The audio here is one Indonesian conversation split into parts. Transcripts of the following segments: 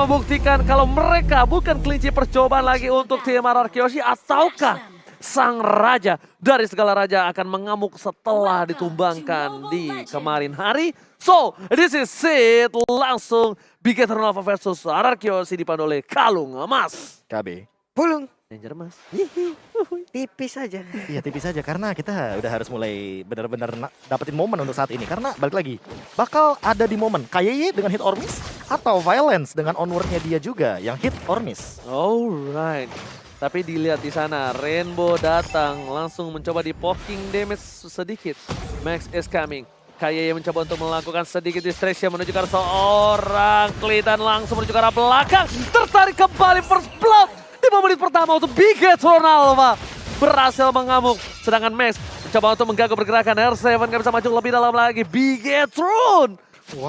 membuktikan kalau mereka bukan kelinci percobaan lagi untuk tim RRQ Yoshi, ataukah sang raja dari segala raja akan mengamuk setelah ditumbangkan di kemarin hari. So, this is it. Langsung Big Eternal Alpha versus RRQ Yoshi dipandu oleh Kalung Emas. KB. Pulung. Danger Mas. Tipis aja. Iya tipis aja karena kita udah harus mulai benar-benar dapetin momen untuk saat ini. Karena balik lagi, bakal ada di momen KYY dengan hit or miss atau Violence dengan onwardnya dia juga yang hit or miss. Alright. Tapi dilihat di sana, Rainbow datang langsung mencoba di poking damage sedikit. Max is coming. KYY mencoba untuk melakukan sedikit distraction menuju ke arah seorang Klitan langsung menuju ke arah belakang. Tertarik kembali first blood di menit pertama untuk Big Eternal Alpha. Berhasil mengamuk. Sedangkan Max mencoba untuk mengganggu pergerakan. R7 gak bisa maju lebih dalam lagi. Big Etron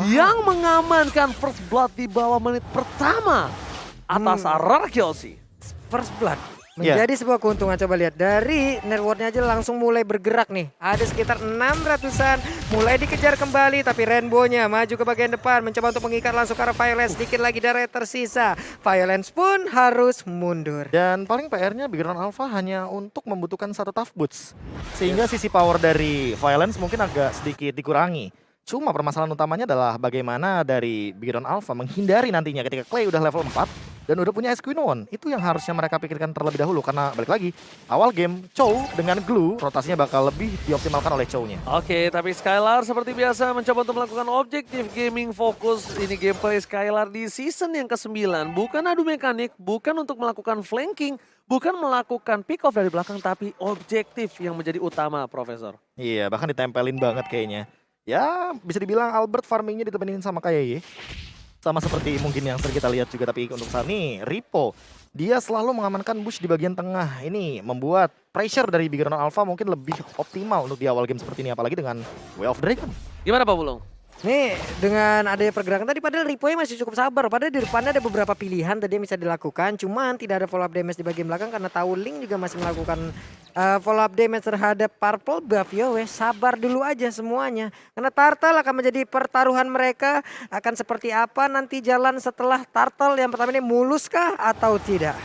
yang mengamankan first blood di bawah menit pertama atas RRQ Yoshi. First blood menjadi sebuah keuntungan. Coba lihat dari networknya aja langsung mulai bergerak nih. Ada sekitar 600-an mulai dikejar kembali, tapi Rainbow-nya maju ke bagian depan mencoba untuk mengikat langsung ke arah Violence. Sedikit lagi darah tersisa. Violence pun harus mundur. Dan paling PR-nya Big Eternal Alpha hanya untuk membutuhkan satu tough boots. Sehingga sisi power dari Violence mungkin agak sedikit dikurangi. Cuma permasalahan utamanya adalah bagaimana dari Big Eternal Alpha menghindari nantinya ketika Clay udah level 4 dan udah punya Esquinoon. Itu yang harusnya mereka pikirkan terlebih dahulu karena balik lagi awal game Chow dengan Glue rotasinya bakal lebih dioptimalkan oleh Chow-nya. Oke, tapi Skylar seperti biasa mencoba untuk melakukan objektif gaming fokus. Ini gameplay Skylar di season yang ke-9. Bukan adu mekanik, bukan untuk melakukan flanking, bukan melakukan pick off dari belakang, tapi objektif yang menjadi utama, Profesor. Iya, bahkan ditempelin banget kayaknya. Ya, bisa dibilang Albert farmingnya ditemenin sama KYY. Sama seperti mungkin yang sering kita lihat juga, tapi untuk saat ini Ripo dia selalu mengamankan bush di bagian tengah. Ini membuat pressure dari Big Eternal Alpha mungkin lebih optimal untuk di awal game seperti ini, apalagi dengan Way of Dragon. Gimana Pak Bulung? Nih dengan adanya pergerakan tadi padahal Ripoy masih cukup sabar. Padahal di depannya ada beberapa pilihan tadi yang bisa dilakukan. Cuman tidak ada follow up damage di bagian belakang karena tahu Link juga masih melakukan follow up damage terhadap Purple Buff. Yo weh, sabar dulu aja semuanya. Karena Turtle akan menjadi pertaruhan mereka. Akan seperti apa nanti jalan setelah Turtle yang pertama ini mulus kah atau tidak?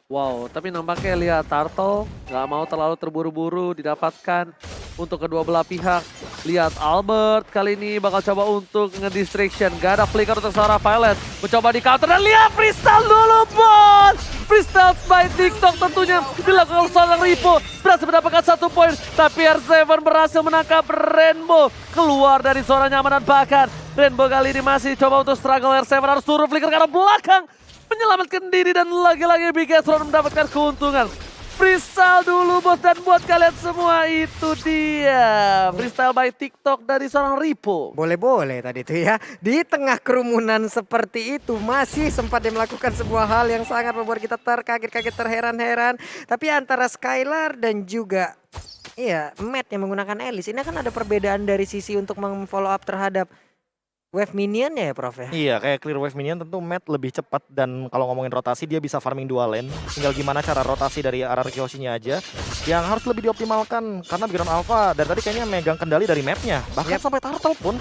Wow, tapi nampaknya lihat Turtle nggak mau terlalu terburu-buru didapatkan untuk kedua belah pihak. Lihat Albert kali ini bakal coba untuk nge-distraction. Gak ada flicker untuk seorang Violet. Mencoba di counter dan lihat freestyle dulu bos. Freestyle by TikTok tentunya dilakukan seorang Ripo. Berhasil mendapatkan 1 poin. Tapi R7 berhasil menangkap Rainbow. Keluar dari zona nyaman dan bahkan Rainbow kali ini masih coba untuk struggle. R7 harus turun flicker ke arah belakang. Menyelamatkan diri dan lagi-lagi Big Etron mendapatkan keuntungan. Freestyle dulu bos, dan buat kalian semua itu dia freestyle by TikTok dari seorang Ripo. Boleh-boleh tadi itu ya. Di tengah kerumunan seperti itu masih sempat dia melakukan sebuah hal yang sangat membuat kita terkaget-kaget, terheran-heran. Tapi antara Skylar dan juga Matt yang menggunakan Alice, ini kan ada perbedaan dari sisi untuk memfollow up terhadap wave minion ya Prof ya? Iya, kayak clear wave minion tentu Matt lebih cepat, dan kalau ngomongin rotasi dia bisa farming 2 lane. Tinggal gimana cara rotasi dari RRQ Yoshi-nya aja yang harus lebih dioptimalkan, karena Big Eternal Alpha dari tadi kayaknya megang kendali dari mapnya. Bahkan sampai Turtle pun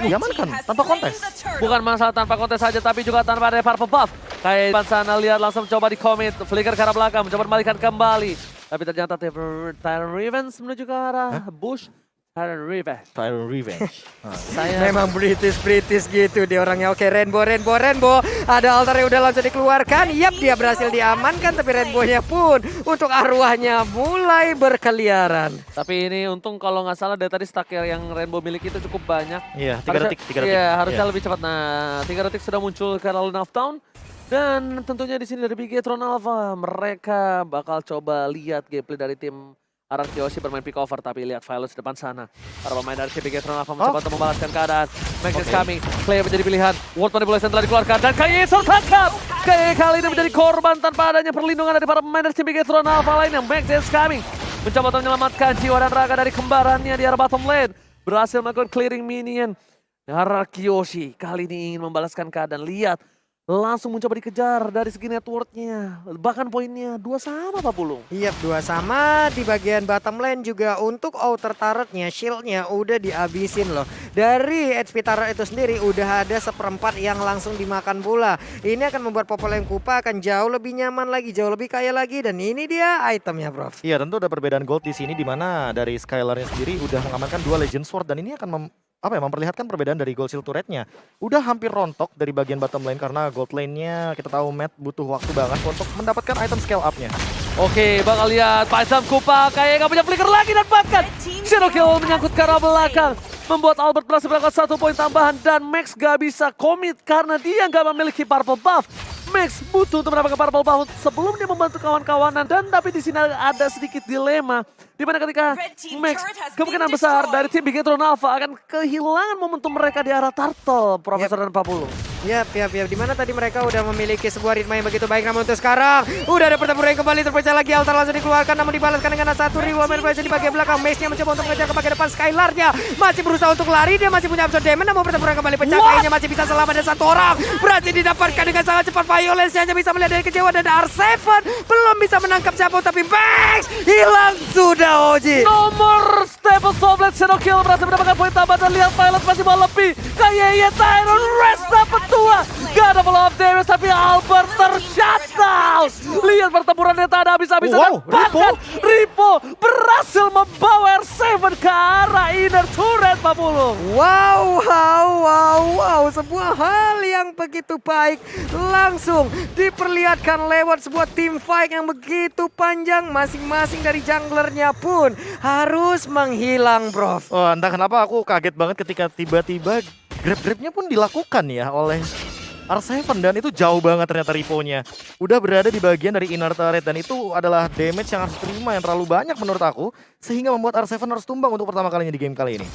diamankan tanpa kontes. Bukan masalah tanpa kontes saja, tapi juga tanpa ada Purple Buff. Kayak di sana lihat langsung coba di commit, flicker ke arah belakang, mencoba membalikkan kembali. Tapi ternyata Tyrant Revenge menuju ke arah bush. Tyrant Revenge. Saya memang British gitu dia orangnya. Oke, Rainbow. Ada altar yang udah langsung dikeluarkan. Yap, dia berhasil diamankan, tapi Rainbow-nya pun untuk arwahnya mulai berkeliaran. Tapi ini untung kalau nggak salah dari tadi stack yang Rainbow miliki itu cukup banyak. Iya, 3 detik. Iya, harusnya lebih cepat. Nah, 3 detik sudah muncul ke Lane of Town. Dan tentunya di sini dari Big Eternal Alpha mereka bakal coba lihat gameplay dari tim RRQ Yoshi bermain pick over, tapi lihat Violence depan sana. Para pemain dari Big Eternal Alpha mencoba untuk membalaskan keadaan. Max is coming, Clay menjadi pilihan. World Manipulation telah dikeluarkan dan KYY tertangkap. KYY kali ini menjadi korban tanpa adanya perlindungan dari para pemain dari Big Eternal Alpha lainnya. Max is coming, mencoba untuk menyelamatkan jiwa dan raga dari kembarannya di arah bottom lane. Berhasil melakukan clearing minion. RRQ Yoshi kali ini ingin membalaskan keadaan. Lihat langsung mencoba dikejar dari segi networknya. Bahkan poinnya 2 sama Pak Pulung. Iya, 2 sama. Di bagian bottom lane juga untuk outer turretnya, shieldnya udah dihabisin loh. Dari HP turret itu sendiri udah ada 1/4 yang langsung dimakan pula. Ini akan membuat Popoleng Kupa akan jauh lebih nyaman lagi, jauh lebih kaya lagi. Dan ini dia itemnya, Prof. Iya, tentu ada perbedaan gold di sini, di mana dari Skylarnya sendiri udah mengamankan 2 Legend Sword, dan ini akan memperlihatkan perbedaan dari gold shield turretnya. Udah hampir rontok dari bagian bottom lane karena gold lane-nya kita tahu Matt butuh waktu banget untuk mendapatkan item scale up-nya. Oke, bakal lihat Paisam Kupa kayak nggak punya flicker lagi, dan bahkan Shadow Kill menyangkut ke arah belakang. Membuat Albert berhasil mendapatkan 1 poin tambahan, dan Max gak bisa komit karena dia nggak memiliki purple buff. Max butuh untuk mendapatkan purple buff sebelum dia membantu kawan-kawanan, dan tapi di sini ada sedikit dilema di mana ketika Max kemungkinan besar dari tim Bigetron Alpha akan kehilangan momentum mereka di arah Turtle, Profesor dan Pak Pulung. Yap. Dimana tadi mereka udah memiliki sebuah ritme yang begitu baik, namun untuk sekarang udah ada pertempuran yang kembali terpecah lagi. Altar langsung dikeluarkan, namun dibalaskan dengan satu reward manipulasi di bagian belakang. Mace-nya mencoba untuk mengejar ke bagian depan. Skylar-nya masih berusaha untuk lari, dia masih punya absorb damage, namun pertempuran kembali pecah. Kayaknya masih bisa selamat, dan 1 orang berhasil didapatkan dengan sangat cepat. Violence hanya bisa melihat dari kejauhan, dan R7 belum bisa menangkap siapa, tapi Max hilang sudah, Oji. Nomor Stable Soblet Shadow Kill berhasil mendapatkan poin tambahan, dan lihat Violet masih mau lebih. Kayaknya Tyron Rest dapat 2. Gak ada follow up damage, tapi Albert ter-shutdown. Lihat pertempurannya tak ada habis-habisan, dan bahkan Ripo berhasil membawa R7 ke arah inner turret, Pak Pulung. Wow. Sebuah hal yang begitu baik langsung diperlihatkan lewat sebuah team fight yang begitu panjang. Masing-masing dari junglernya pun harus menghilang, Prof. Oh, entah kenapa aku kaget banget ketika tiba-tiba grab-grabnya pun dilakukan ya oleh R7, dan itu jauh banget ternyata Ripo-nya. Udah berada di bagian dari inner turret, dan itu adalah damage yang harus terima yang terlalu banyak menurut aku, sehingga membuat R7 harus tumbang untuk pertama kalinya di game kali ini.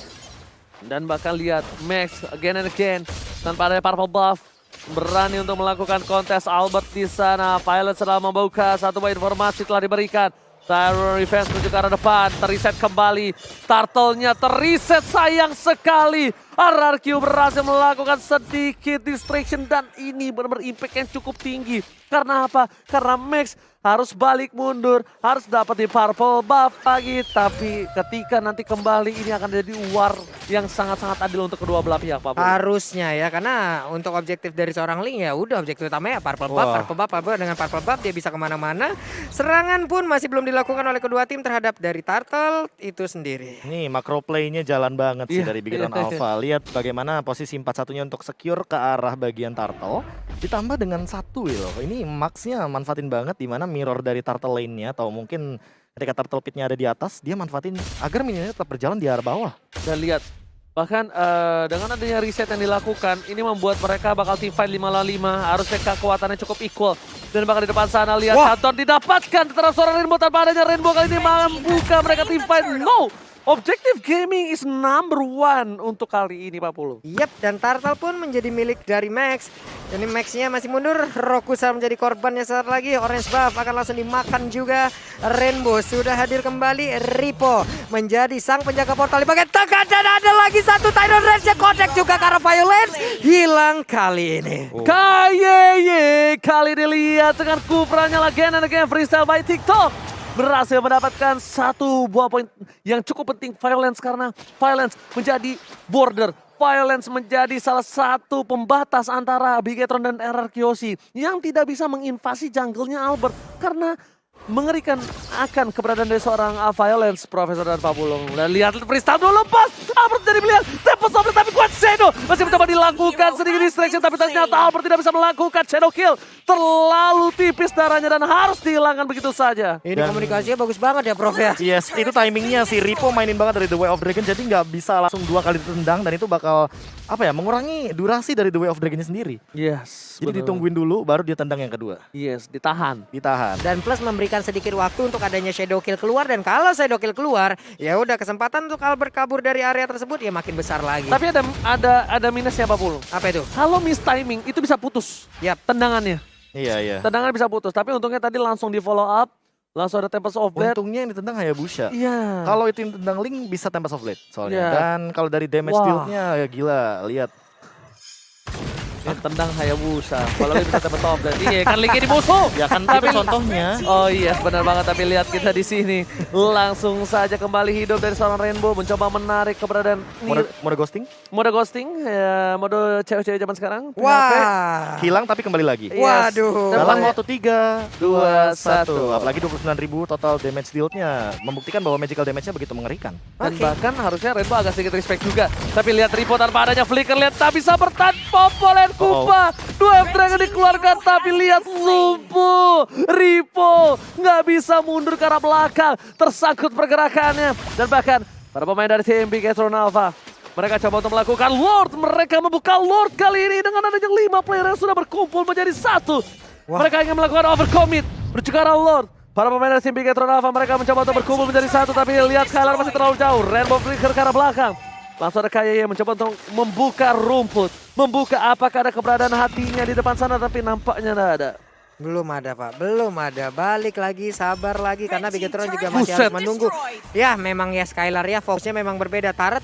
Dan bahkan lihat Max again and again tanpa ada purple buff berani untuk melakukan kontes Albert di sana. Violet sedang membuka satu buah informasi telah diberikan. Tyron Revenge menuju ke arah depan, terreset kembali. Turtle-nya terreset, sayang sekali. RRQ berhasil melakukan sedikit distraction, dan ini benar-benar impact yang cukup tinggi. Karena apa? Karena Max harus balik mundur, harus dapat di purple buff lagi. Tapi ketika nanti kembali, ini akan jadi war yang sangat-sangat adil untuk kedua belah pihak, Pak. Harusnya ya, karena untuk objektif dari seorang Ling ya udah objektif utamanya purple buff, dengan purple buff dia bisa kemana-mana. Serangan pun masih belum dilakukan oleh kedua tim terhadap dari Turtle itu sendiri. Nih macro play-nya jalan banget sih dari Bigetron Iya. Alpha. Lihat bagaimana posisi 4-1-nya untuk secure ke arah bagian Turtle. Ditambah dengan 1 loh. Ini Max-nya manfaatin banget, dimana mirror dari Turtle lane-nya, atau mungkin ketika Turtle pit-nya ada di atas, dia manfaatin agar minionnya tetap berjalan di arah bawah. Dan lihat, bahkan dengan adanya reset yang dilakukan, ini membuat mereka bakal team fight 5 lawan 5. Harusnya kekuatannya cukup equal. Dan bahkan di depan sana lihat Chanton didapatkan antara seorang Rainbow, tanpa adanya Rainbow kali ini membuka mereka team fight. No! Objective Gaming is number 1 untuk kali ini, Pak Pulung. Yap, dan Turtle pun menjadi milik dari Max. Jadi Max-nya masih mundur, Rokusa menjadi korbannya saat lagi. Orange buff akan langsung dimakan juga. Rainbow sudah hadir kembali. Ripo menjadi sang penjaga portal di bagian tengah, dan ada lagi satu Tidal Rage yang connect juga karena Violence hilang kali ini. Kayeye kali dilihat dengan kupranya lagi and again freestyle by TikTok. Berhasil mendapatkan 1 buah poin yang cukup penting Violence, karena Violence menjadi border. Violence menjadi salah satu pembatas antara Bigetron dan RRQ yang tidak bisa menginvasi jungle-nya Albert, karena mengerikan akan keberadaan dari seorang Violence, Profesor dan Pak Pulung. Dan lihat freestyle dulu lepas. Albert jadi melihat tempo sobret, tapi kuat Shadow masih mencoba dilakukan sedikit distraction, tapi ternyata Albert tidak bisa melakukan Shadow Kill. Terlalu tipis darahnya dan harus dihilangkan begitu saja. Ini komunikasinya bagus banget ya, Prof ya. Yes, itu timingnya si Ripo mainin banget dari The Way of Dragon, jadi nggak bisa langsung 2 kali ditendang, dan itu bakal mengurangi durasi dari The Way of Dragon sendiri. Yes. Jadi ditungguin dulu baru dia tendang yang kedua. Yes, ditahan. Dan plus memberikan sedikit waktu untuk adanya Shadow Kill keluar, dan kalau Shadow Kill keluar, ya udah kesempatan untuk Albert kabur dari area tersebut ya makin besar lagi. Tapi ada minusnya, Pak Pulung. Apa itu? Kalau miss timing itu bisa putus. Yap. Tendangannya. Iya. Tendangan bisa putus, tapi untungnya tadi langsung di follow up, langsung ada Tempest of Blade. Untungnya yang ditendang Hayabusa. Iya. Kalau itu yang ditendang Link bisa Tempest of Blade soalnya. Iya. Dan kalau dari damage deal-nya ya gila, lihat. Yang tendang Hayabusa. Kalau bisa Tempest of Blade. Iya kan Link ini musuh. Ya kan itu contohnya. Oh iya benar banget, tapi lihat kita di sini langsung saja kembali hidup dari seorang Rainbow, mencoba menarik keberadaan Mode ghosting? mode ghosting, ya mode cewek-cewek zaman sekarang. Wah. Hilang tapi kembali lagi. Yes. Waduh. Dalam waktu 3, 2, 1. 1. Apalagi 29.000 total damage deal-nya. Membuktikan bahwa magical damage-nya begitu mengerikan. Dan Oke. bahkan harusnya Rainbow agak sedikit respect juga. Tapi lihat Ripo tanpa adanya flicker, lihat tak bisa bertahan Popolen Kupa. Dua F-Dragon dikeluarkan tapi lihat lumpuh. Ripo nggak bisa mundur ke arah belakang. Tersangkut pergerakannya. Dan bahkan para pemain dari tim Bigetron Alpha, mereka coba untuk melakukan Lord. Mereka membuka Lord kali ini dengan adanya 5 player yang sudah berkumpul menjadi satu. Wah. Mereka ingin melakukan overcommit. Menuju ke arah Lord. Para pemain dari tim Bigetron Alpha, mereka mencoba untuk berkumpul menjadi satu. Tapi lihat Skylar masih terlalu jauh. Rainbow flicker ke arah belakang. Langsung ada KYY mencoba untuk membuka rumput. Membuka apakah ada keberadaan hatinya di depan sana. Tapi nampaknya tidak ada. Belum ada Pak, belum ada. Balik lagi, sabar lagi karena Bigetron juga masih Buset. harus menunggu. Ya memang ya Skylar ya fokusnya memang berbeda. Taret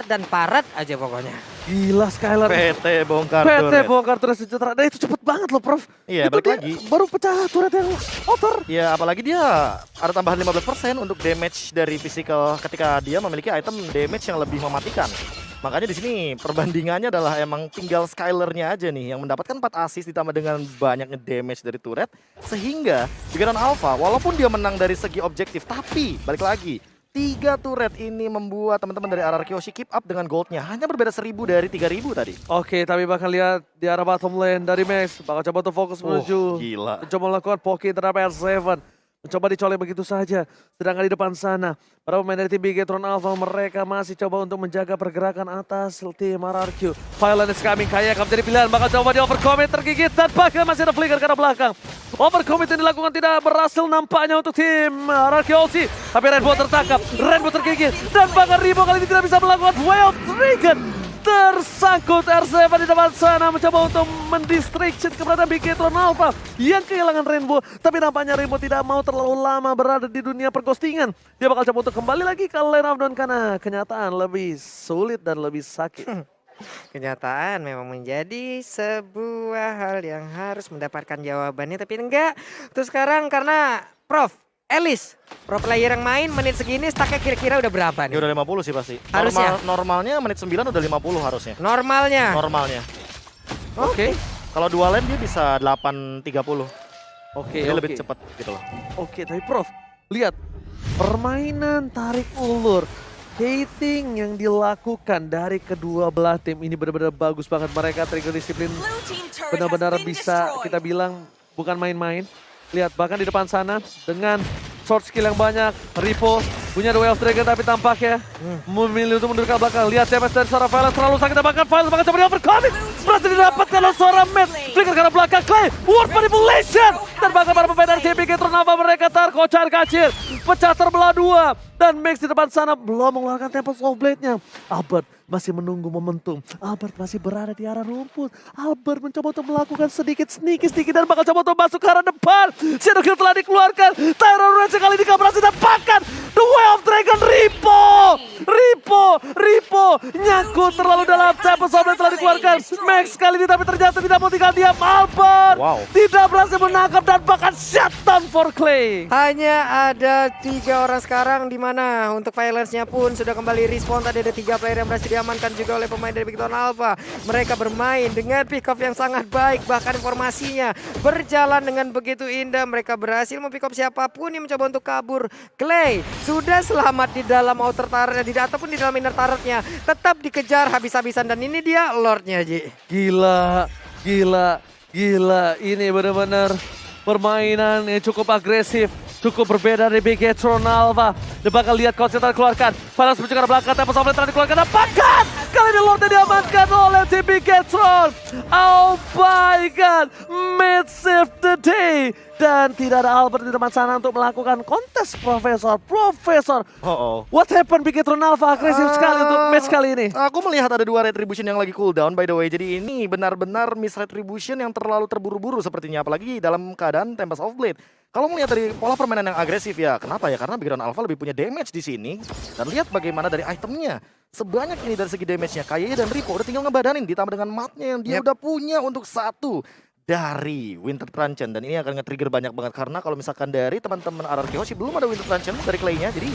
dan paret aja pokoknya. Gila Skylar. PT bongkar PT turret. bongkar turret sejahtera. Dan itu cepet banget loh Prof. Iya, Itu balik dia lagi. baru pecah turret yang outer. Ya apalagi dia ada tambahan 15% untuk damage dari physical ketika dia memiliki item damage yang lebih mematikan. Makanya di sini perbandingannya adalah emang tinggal Skylar-nya aja nih yang mendapatkan 4 assist ditambah dengan banyaknya damage dari turret. Sehingga Bigetron Alpha walaupun dia menang dari segi objektif, tapi balik lagi 3 turret ini membuat teman-teman dari RRQ Kyoshi keep up dengan goldnya. Hanya berbeda 1000 dari 3000 tadi. Oke, tapi bakal lihat di arah bottom lane dari Max. Bakal coba untuk fokus menuju. Gila. Mencoba melakukan poking terhadap R7. Mencoba dicolek begitu saja. Sedangkan di depan sana, para pemain dari tim Bigetron Alpha, mereka masih coba untuk menjaga pergerakan atas tim RRQ. Violent is coming, kayak akan menjadi pilihan. Bakal coba di overcommit, tergigit, dan bahkan masih ada flicker ke arah belakang. Overcommit yang dilakukan tidak berhasil nampaknya untuk tim RRQ OC. Tapi Rainbow tertangkap, Rainbow tergigit, dan bahkan Ribo kali ini tidak bisa melakukan Wild Dragon. Tersangkut R7 di depan sana, mencoba untuk mendistraction keberadaan Bigetron Alpha yang kehilangan Rainbow. Tapi nampaknya Rainbow tidak mau terlalu lama berada di dunia perghostingan. Dia bakal coba untuk kembali lagi ke lane of down karena kenyataan lebih sulit dan lebih sakit. Kenyataan memang menjadi sebuah hal yang harus mendapatkan jawabannya, tapi enggak. Terus sekarang karena Prof, Elis, pro player yang main menit segini stacknya kira-kira udah berapa Ya nih? udah 50 sih pasti. Harusnya. Normalnya menit 9 udah 50 harusnya. Normalnya. Normalnya. Oke. Kalau 2 lane dia bisa 8.30. Oke, Dia oke. lebih cepat gitu loh. Oke, tapi Prof, lihat permainan tarik ulur, hating yang dilakukan dari kedua belah tim ini benar-benar bagus banget. Mereka trigger disiplin benar-benar bisa kita bilang bukan main-main. Lihat bahkan di depan sana dengan short skill yang banyak, Ripo punya The Way of Dragon tapi tampaknya memilih untuk mundur ke belakang. Lihat damage dari seorang Violence terlalu sakit, bahkan Violence bahkan coba di overcommit. Berhasil didapatkan oleh seorang Matt. Flicker ke arah belakang, Clay, World Manipulation. Dan bahkan para pemain dari TPK Ternava mereka terkocar kacir. Pecah terbelah dua. Dan Max di depan sana belum mengeluarkan Tempest of Blade-nya. Albert masih menunggu momentum. Albert masih berada di arah rumput. Albert mencoba untuk melakukan sedikit dan bakal coba untuk masuk ke arah depan. Shadow Kill telah dikeluarkan. Terror Rage kali ini gak berhasil dapatkan. The Way of Dragon, Ripo nyangkut terlalu dalam. Tempest of Blade telah dikeluarkan. Max kali ini tapi ternyata tidak mau tinggal diam. Albert tidak berhasil menangkap dan bahkan shutdown for Clay. Hanya ada 3 orang sekarang di mana untuk Violence-nya pun sudah kembali respawn. Tadi ada 3 player yang berhasil diamankan juga oleh pemain dari Bigetron Alpha. Mereka bermain dengan pick off yang sangat baik, bahkan informasinya berjalan dengan begitu indah. Mereka berhasil mempick off siapapun yang mencoba untuk kabur. Clay sudah selamat di dalam outer turret ataupun di dalam inner turretnya, tetap dikejar habis-habisan dan ini dia Lordnya Ji. Gila. Ini benar-benar permainan yang cukup agresif. Cukup berbeda dari Bigetron Alpha. Dia bakal lihat konsentrasi keluarkan. Violence menuju ke arah belakang. Tempest of Blade telah dikeluarkan. Dapatkan! Kali ini Lordnya diamankan oleh tim Bigetron. Oh my god. Mid save the day. Dan tidak ada Albert di depan sana untuk melakukan kontes Profesor. What happened Bigetron Alpha? Agresif sekali untuk match kali ini. Aku melihat ada 2 retribution yang lagi cooldown by the way. Jadi ini benar-benar miss retribution yang terlalu terburu-buru sepertinya. Apalagi dalam keadaan Tempest of Blade. Kalau melihat dari pola permainan yang agresif ya, kenapa ya? Karena Big Run Alpha lebih punya damage di sini. Dan lihat bagaimana dari itemnya. Sebanyak ini dari segi damage-nya, Kaye dan Ripo udah tinggal ngebadanin ditambah dengan matnya yang dia udah punya untuk satu dari Winter Truncheon. Dan ini akan nge-trigger banyak banget karena kalau misalkan dari teman-teman RRQ Hoshi belum ada Winter Truncheon dari Clay-nya. Jadi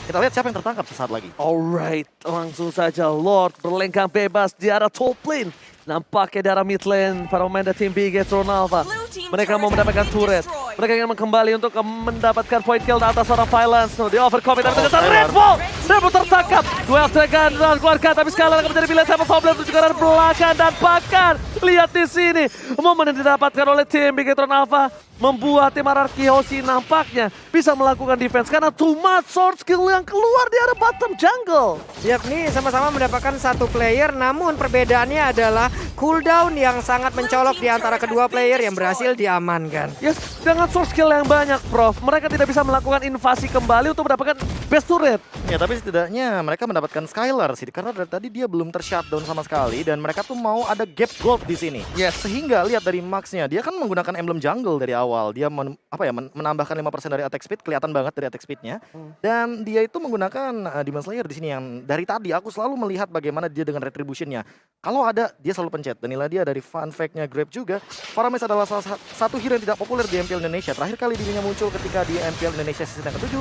kita lihat siapa yang tertangkap sesaat lagi. Alright, langsung saja Lord berlenggang bebas di arah top lane. Nampaknya di arah mid lane para pemain dari tim Bigetron Alpha. Mereka mau mendapatkan turret. Mereka ingin kembali untuk mendapatkan point kill di atas seorang Violence. Di overcommit tapi ternyata Red Bull tertangkap. Duel Dragon dan keluarga tapi sekarang akan menjadi pilihan sama problem untuk juga dari belakang dan bahkan lihat di sini momen yang didapatkan oleh tim Bigetron Alpha membuat tim RRQ Hoshi nampaknya bisa melakukan defense karena too much sword skill yang keluar di arah bottom jungle. Yap, nih sama-sama mendapatkan satu player, namun perbedaannya adalah cooldown yang sangat mencolok di antara kedua player yang berhasil diamankan. Yes, dengan sword skill yang banyak, Prof, mereka tidak bisa melakukan invasi kembali untuk mendapatkan best turret. Ya tapi setidaknya mereka mendapatkan Skylar sih karena dari tadi dia belum tershutdown sama sekali dan mereka tuh mau ada gap gold di sini. Yes. Sehingga lihat dari Max-nya, dia kan menggunakan emblem jungle dari awal. Dia menambahkan 5% dari attack speed, kelihatan banget dari attack speed-nya. Dan dia itu menggunakan Demon Slayer di sini yang dari tadi aku selalu melihat bagaimana dia dengan retribution-nya. Kalau ada dia selalu pencet. Dan inilah dia dari fun fact-nya Grab juga. Faramis adalah salah satu hero yang tidak populer di MPL Indonesia. Terakhir kali dirinya muncul ketika di MPL Indonesia season yang ke-7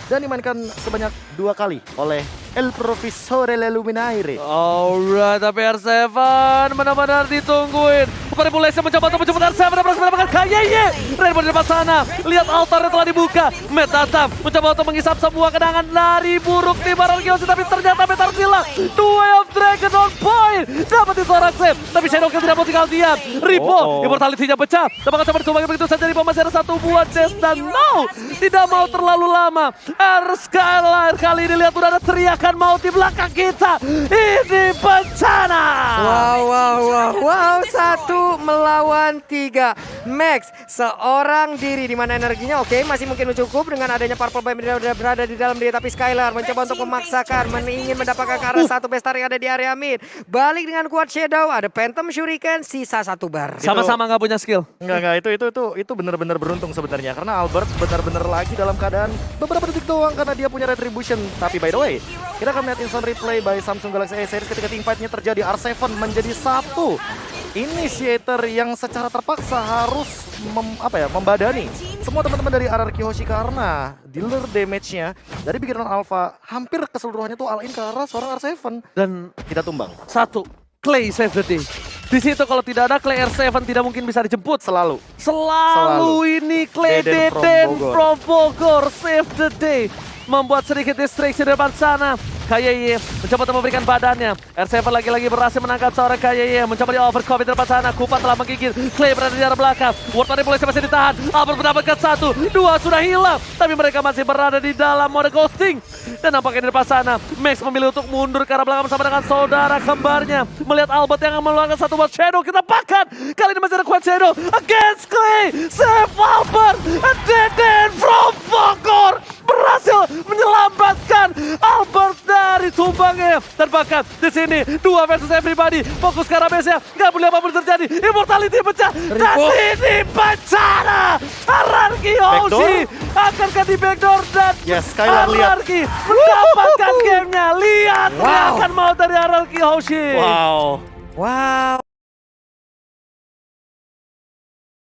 dan dimainkan sebanyak 2 kali oleh El Profesore Leluminaire. Alright, tapi R7 benar-benar ditungguin. Manipulasi mencoba untuk menjemput R7 dan berhasil mendapatkan Kayeye. Rainbow di depan sana. Lihat altarnya telah dibuka. Matt datang mencoba untuk menghisap semua kenangan dari buruk di RRQ Hoshi, tapi ternyata Matt harus hilang. Duel of Dragon on point. Dapat itu R7, tapi Shadow Kill tidak mau tinggal diam. Ripo, immortality-nya pecah. Tapi coba disumbangkan begitu saja. Ripo masih ada satu buah chest dan no, tidak mau terlalu lama. Skylar kali ini lihat udah ada teriakan maut di belakang kita. Ini bencana. Wow, 1 melawan 3. Max seorang diri di mana energinya oke masih mungkin cukup dengan adanya purple bomb yang sudah berada di dalam dia, tapi Skylar mencoba untuk memaksakan ingin mendapatkan ke arah satu bestar yang ada di area mid. Balik dengan kuat Shadow, ada Phantom Shuriken, sisa 1 bar. Sama-sama nggak punya skill. Enggak, itu benar-benar beruntung sebenarnya karena Albert benar-benar lagi dalam keadaan beberapa detik doang karena dia punya retribution. Tapi by the way, kita akan melihat instant replay by Samsung Galaxy A series ketika teamfight-nya terjadi. R7 menjadi satu initiator yang secara terpaksa harus membadani semua teman-teman dari RRQ Hoshi karena dealer damage-nya dari Big Run Alpha hampir keseluruhannya tuh all in ke arah seorang R7 Dan kita tumbang. satu, Clay save the day. Di situ kalau tidak ada Clay R7 tidak mungkin bisa dijemput. Selalu. Ini Clay Deden from Bogor save the day. Membuat sedikit distraction di depan sana. Kayeye mencoba untuk memberikan badannya. R7 lagi-lagi berhasil menangkap seorang Kayeye. Mencoba di overcommit di depan sana. Kupa telah menggigit. Clay berada di arah belakang. Ward Manipulasi masih ditahan. Albert mendapatkan 1, 2 sudah hilang. Tapi mereka masih berada di dalam mode ghosting. Dan nampaknya di depan sana Max memilih untuk mundur ke arah belakang bersama dengan saudara kembarnya. Melihat Albert yang mengeluarkan 1 buat Shadow. Kita pakan. Kali ini masih ada kuat Shadow against Clay. Save Albert. Deden from Bogor berhasil menyelamatkan Albert dari tumbangnya. Dan bahkan di sini 2 versus everybody. Fokus ke arah base-nya. Gak boleh apapun terjadi. Immortality pecah. Dan ini bencana. RRQ Hoshi akankah di backdoor dan Skylar lihat. RRQ mendapatkan gamenya. Lihat gerakan mau dari RRQ Hoshi. Wow. Wow,